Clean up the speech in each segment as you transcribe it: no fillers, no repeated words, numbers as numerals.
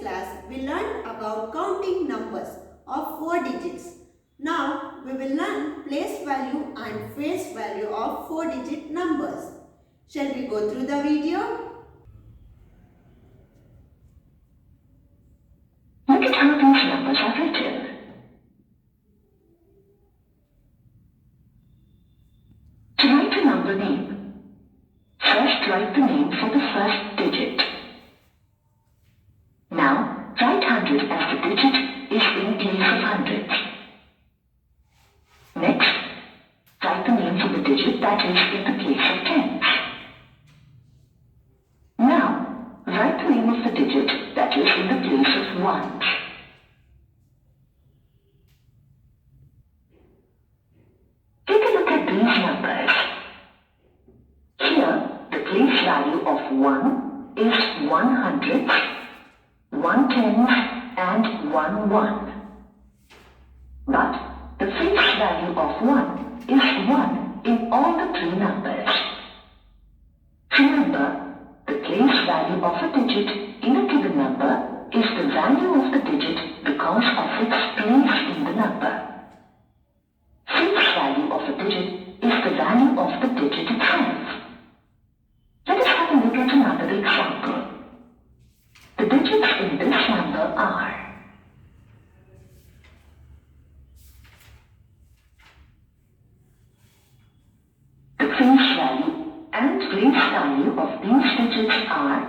class, we learned about counting numbers of 4 digits. Now, we will learn place value and face value of 4-digit numbers. Shall we go through the video? Look at how these numbers are written. To write a number name, first write the name for the first digit. Now, write 100 as the digit is in place of hundreds. Next, write the name for the digit that is in the place of tens. Now, write the name of the digit that is in the place of ones. Take a look at these numbers. Here, the place value of 1 is 100, 1 tens and 1 one. But the face value of 1 is 1 in all the three numbers. Remember, the place value of a digit in a given number is the value of the digit because of its place in the number. Face value of a digit is the value of the digit itself. Let us have a look at another example. The digits in this number are the face value and place value of these digits are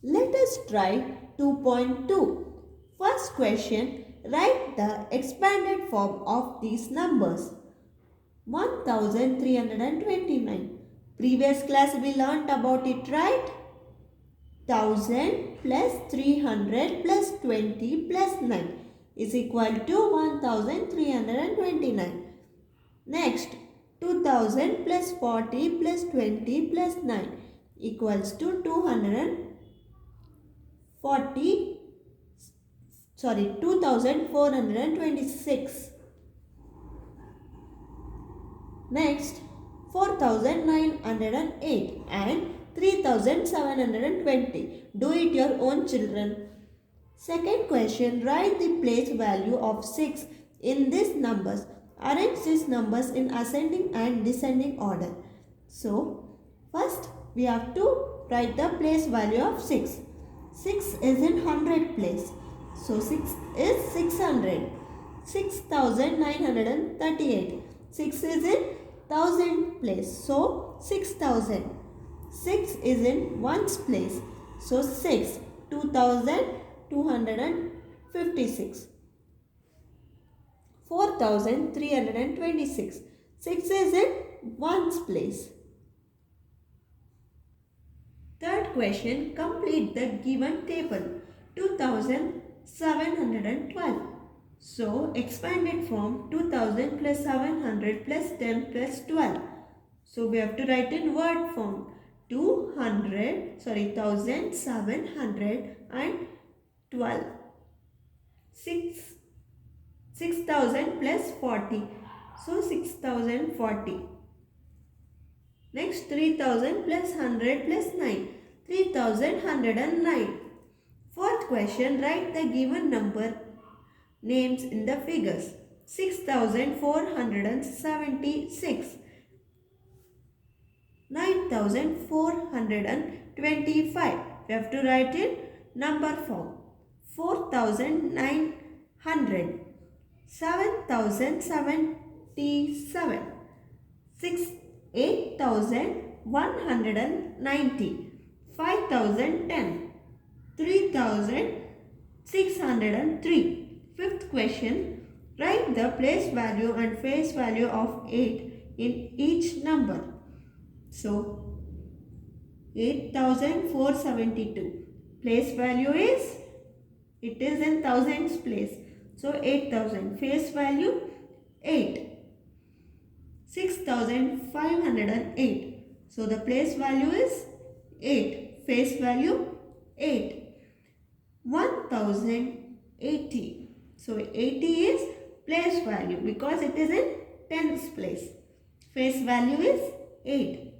Let us try 2.2. First question, write the expanded form of these numbers. 1329. Previous class we learnt about it, right? 1000 plus 300 plus 20 plus 9 is equal to 1329. Next, 2000 plus 40 plus 20 plus 9 equals to 2426. Next, 4908 and 3720. Do it your own, children. Second question, write the place value of 6 in these numbers. Arrange these numbers in ascending and descending order. So, first we have to write the place value of 6. 6 is in 100 place. So, 6 is 600. 6938. 6 is in 1000 place. So, 6000. 6 is in ones place. So, 6. 2256. 4326. 6 is in ones place. Third question, complete the given table. 2712. So, expand it from 2000 plus 700 plus 10 plus 12. So, we have to write in word form. 1712. 6000 plus 40. So, 6040. Next, 3000 plus 100 plus 9. 3109. Fourth question, write the given number names in the figures. 6476. 9425. We have to write in number form. 4900. 7077. 8190. 5010. 3603. Fifth question, write the place value and face value of 8 in each number. So, 8472. Place value is, it is in thousands place. So, 8000. Face value 8. 6508. So, the place value is 8. Face value 8. 1080. So 80 is place value because it is in tens place. face value is 8.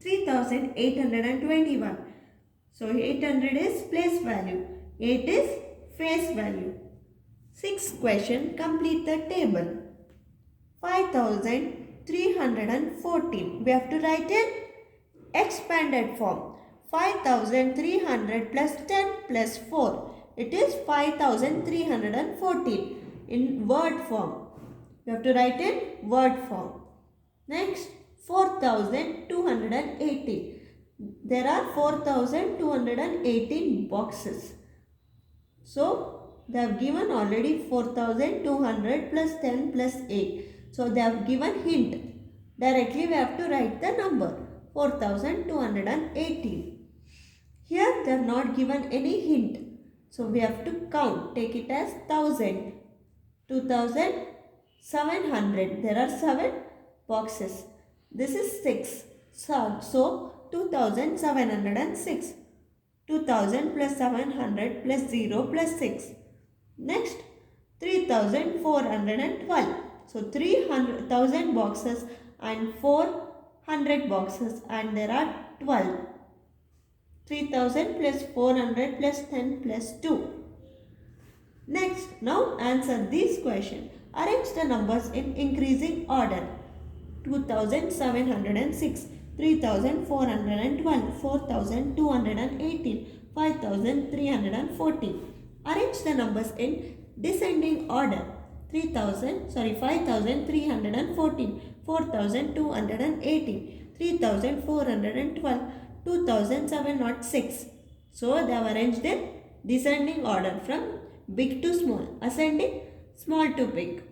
3821. So 800 is place value. 8 is face value. Sixth question, complete the table. 5314. We have to write in expanded form. 5300 plus 10 plus 4. It is 5314 in word form. We have to write in word form. Next, 4218. There are 4218 boxes. So, they have given already 4200 plus 10 plus 8. So, they have given hint. Directly we have to write the number 4218. Here they have not given any hint. So, we have to count. Take it as 1000. 2700. There are 7 boxes. This is 6. So 2706. 2000 plus 700 plus 0 plus 6. Next, 3412. So 300,000 boxes and 400 boxes, and there are 12. 3000 plus 400 plus 10 plus 2. Next, now answer this question. Arrange the numbers in increasing order. 2706, 3412, 4218, 5314. Arrange the numbers in descending order. 5314, 4218, 3412, 2706. So they have arranged in descending order from big to small, ascending small to big.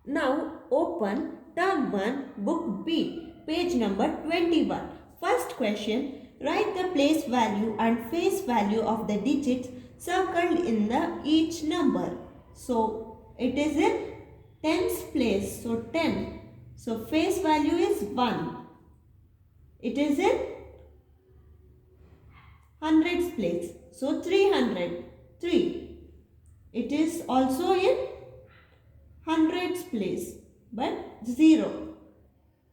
Now open term 1, book B, page number 21. First question, write the place value and face value of the digits circled in the each number. So it is in tens place, so 10. So face value is 1. It is in hundreds place, so 300, 3. It is also in hundreds place, but 0.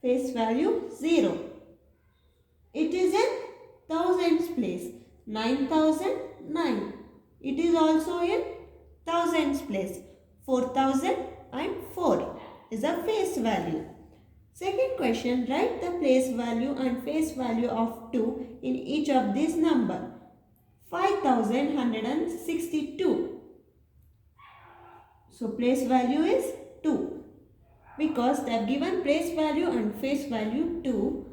Face value 0. It is in thousands place, 9009. It is also in thousands place, 4004 is a face value. Second question, write the place value and face value of 2 in each of these number. 5162. So place value is 2. Because they have given place value and face value 2.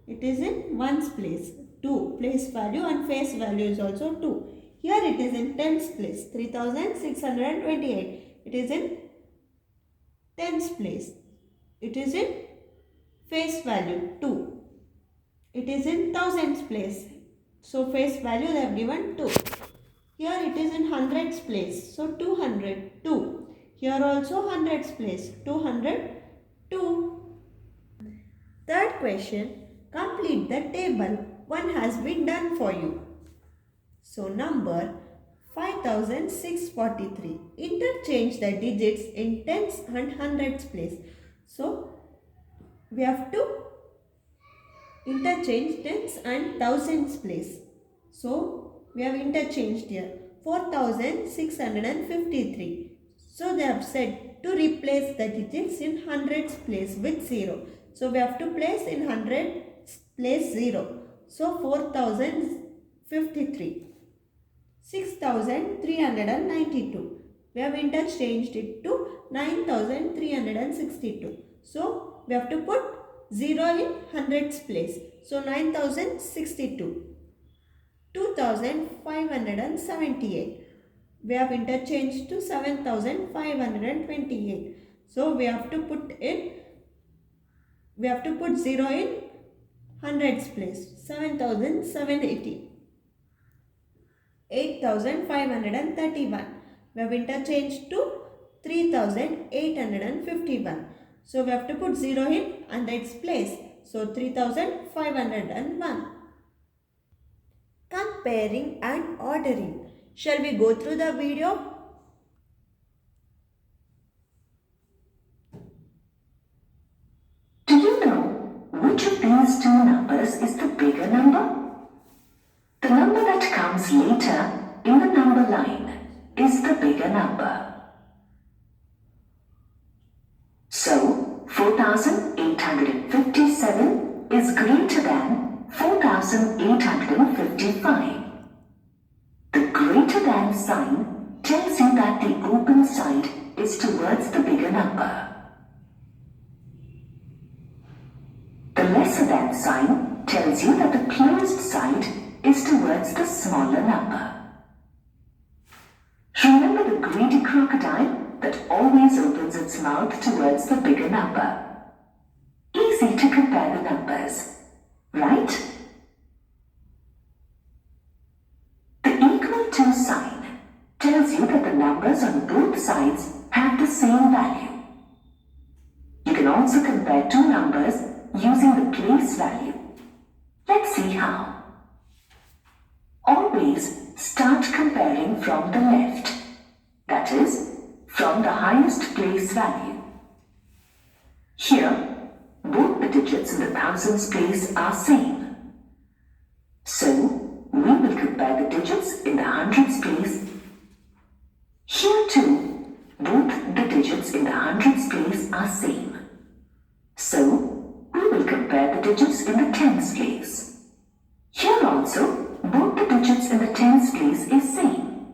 It is in ones place. 2. Place value and face value is also 2. Here it is in tens place. 3628. It is in tens place. It is in face value 2. It is in thousands place. So face value they have given 2. Here it is in hundreds place. So 202. Here also hundreds place. 202. Third question. Complete the table. One has been done for you. So number 5643. Interchange the digits in tens and hundreds place. So we have to interchange tens and thousands place. So we have interchanged here 4653. So they have said to replace the digits in hundreds place with 0. So we have to place in hundreds place 0. So 4053. 6392. We have interchanged it to 9362. So we have to put 0 in hundreds place. So 9062. 2578. We have interchanged to 7528. So we have to put 0 in hundreds place. 7780. 8531. We have interchanged to 3851. So we have to put 0 in hundreds place. So 3501. Comparing and ordering. Shall we go through the video? Which of these two numbers is the bigger number? The number that comes later in the number line is the bigger number. So, 4857 is greater than 4855. The greater than sign tells you that the open side is towards the bigger number. The lesser than sign tells you that the closed side is towards the smaller number. Remember the greedy crocodile that always opens its mouth towards the bigger number. Easy to compare the numbers, right? The equal to sign tells you that the numbers on both sides have the same value. You can also compare two numbers using the place value. Let's see how. Always start comparing from the left, that is, from the highest place value. Here, both the digits in the thousands place are same. So, we will compare the digits in the hundreds place. Here too, both the digits in the hundreds place are same. So, we will compare the digits in the tens place. Here also, both the digits in the tens place is same.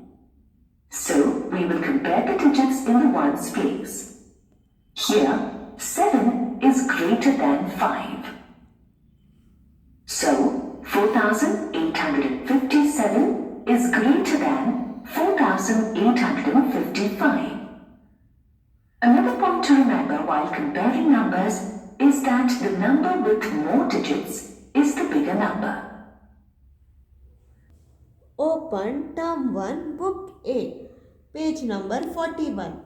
So, we will compare the digits in the ones place. Here, 7 is greater than 5. So, 4857 is greater than 4855. Another point to remember while comparing numbers is that the number with more digits is the bigger number. Open Term 1, Book A, page number 41.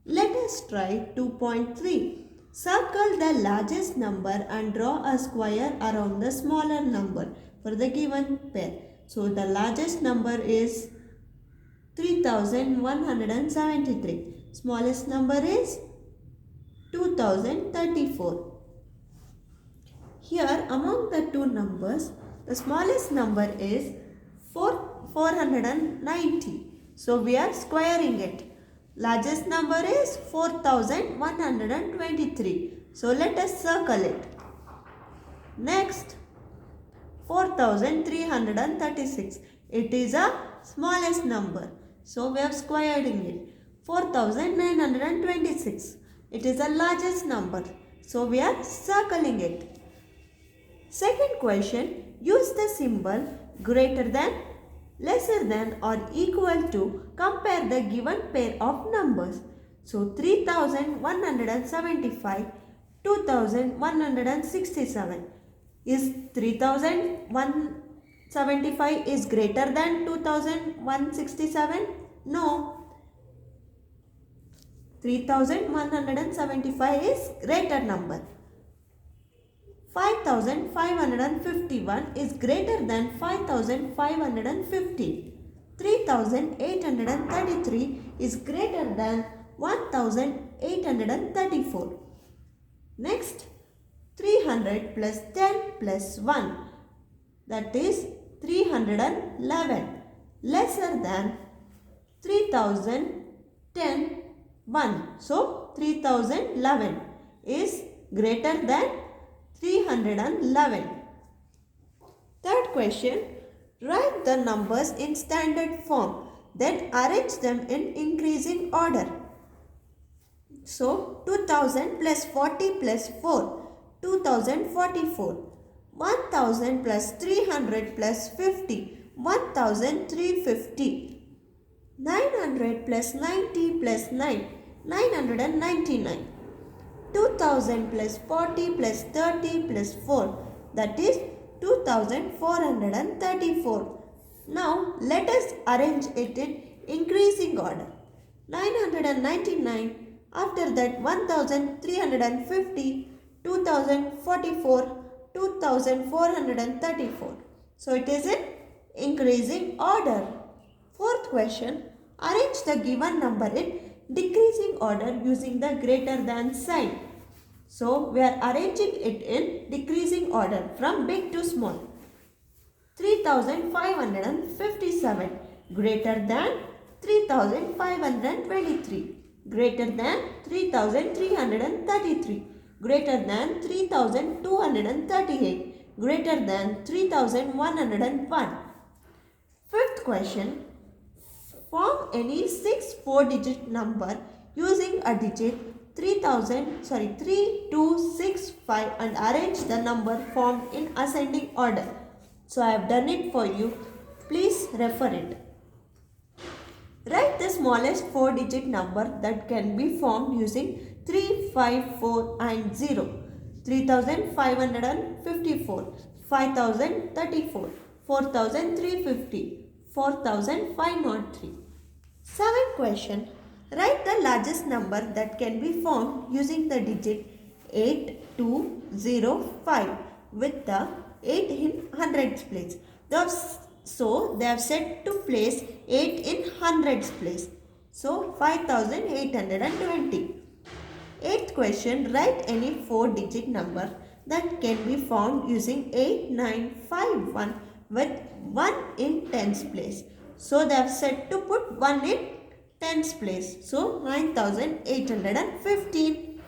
Let us try 2.3. Circle the largest number and draw a square around the smaller number for the given pair. So the largest number is 3173. Smallest number is 2034. Here among the two numbers, the smallest number is 490. So we are squaring it. Largest number is 4123. So let us circle it. Next, 4336. It is a smallest number. So we are squaring it. 4926. It is the largest number. So we are circling it. Second question, use the symbol greater than, lesser than or equal to compare the given pair of numbers. So 3175, 2167. Is 3175 is greater than 2167? No. 3175 is greater number. 5551 is greater than 5550. 3833 is greater than 1834. Next, 300 plus 10 plus 1, that is 311, lesser than 3010 1. So 3011 is greater than 311. Third question, write the numbers in standard form, then arrange them in increasing order. So 2000 plus 40 plus 4, 2044. 1000 plus 300 plus 50, 1350. 900 plus 90 plus 9, 999. 2000 plus 40 plus 30 plus 4, that is 2434. Now let us arrange it in increasing order. 999, after that 1350, 2044, 2434. So it is in increasing order. Fourth question, arrange the given number in decreasing order using the greater than sign. So we are arranging it in decreasing order from big to small. 3557 greater than 3523, greater than 3333, greater than 3238, greater than 3101. Fifth question. Form any 6 4-digit number using a digit 3265 and arrange the number formed in ascending order. So I have done it for you. Please refer it. Write the smallest 4-digit number that can be formed using 3, 5, 4 and 0. 3554, 5034, 4350, 4503. Seventh question. Write the largest number that can be formed using the digit 8205 with the 8 in hundreds place. So they have said to place 8 in hundreds place. So 5820. Eighth question. Write any 4-digit number that can be found using 8951 with 1 in tens place. So they have said to put 1 in tens place. So 9815.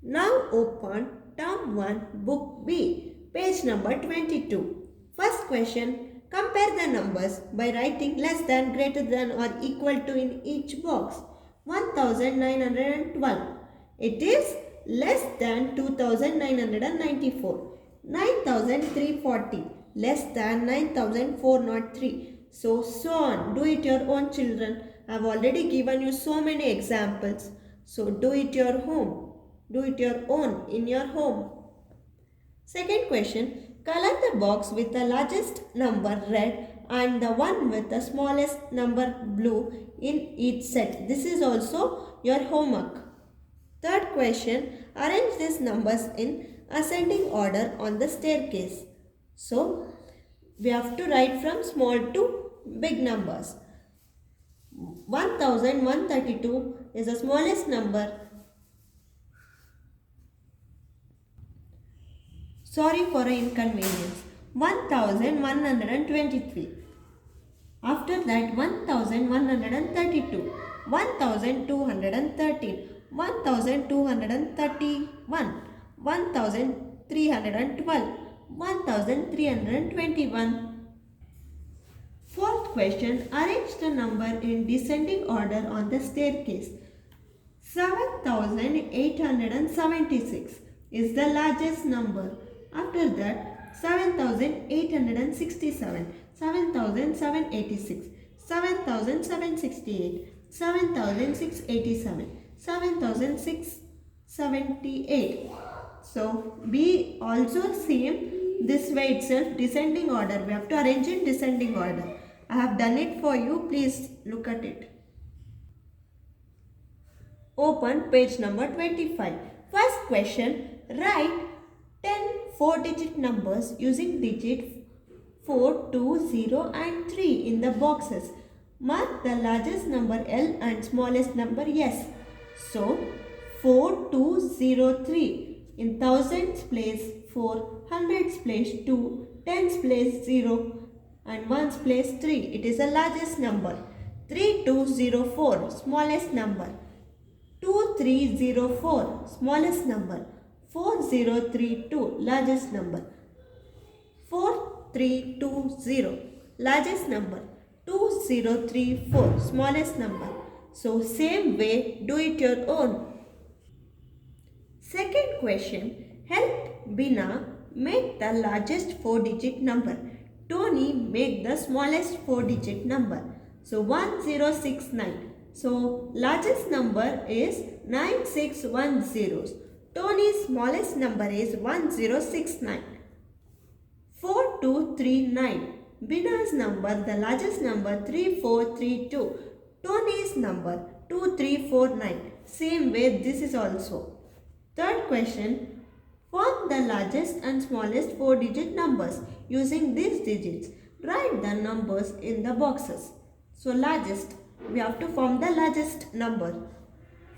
Now open Term 1 Book B, page number 22. First question. Compare the numbers by writing less than, greater than or equal to in each box. 1912. It is less than 2994. 9340. Less than 9403. So on. Do it your own, children. I have already given you so many examples. So do it your home. Do it your own in your home. Second question. Color the box with the largest number red and the one with the smallest number blue in each set. This is also your homework. Third question. Arrange these numbers in ascending order on the staircase. So, we have to write from small to big numbers. 1132 is the smallest number. Sorry for an inconvenience. 1123. After that 1132, 1213, 1231, 1312, 1321. Fourth question. Arrange the number in descending order on the staircase. 7876 is the largest number. After that 7867, 7786, 7768, 7687, 7678. So be also same this way itself, descending order. We have to arrange in descending order. I have done it for you. Please look at it. Open page number 25. First question. Write 10 4-digit numbers using digit 4, 2, 0 and 3 in the boxes. Mark the largest number L and smallest number S. So 4203 in thousands place 4, hundreds place 2, tens place 0 and ones place 3. It is the largest number. 3204 smallest number. 2304 smallest number. 4032 largest number. 4320 largest number. 2034 smallest number. So same way, do it your own. Second question. Help Bina make the largest 4-digit number. Tony make the smallest 4-digit number. So 1069. So largest number is 9610. Tony's smallest number is 1069. 4239. Bina's number, the largest number 3432. Tony's number 2349. Same way this is also. Third question. Form the largest and smallest 4-digit numbers using these digits. Write the numbers in the boxes. So largest, we have to form the largest number.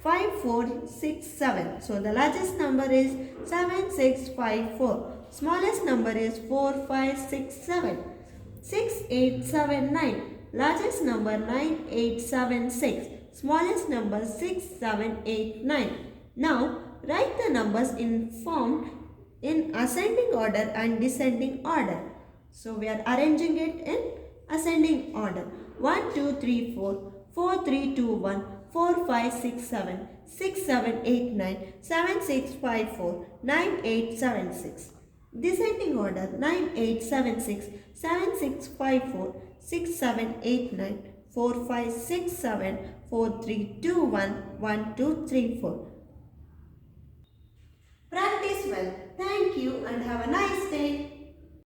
5467. So the largest number is 7654. Smallest number is 4567. 6879. Largest number 9876. Smallest number 6789. Now write the numbers formed in ascending order and descending order. So we are arranging it in ascending order. 1, 2, 3, 4, 4, 3, 2, 1, 4, 5, 6, 7, 6, 7, 8, 9, 7, 6, 5, 4, 9, 8, 7, 6. Descending order 9, 8, 7, 6, 7, 6, 5, 4, 6, 7, 8, 9, 4, 5, 6, 7, 4, 3, 2, 1, 1, 2, 3, 4. Practice well. Thank you and have a nice day.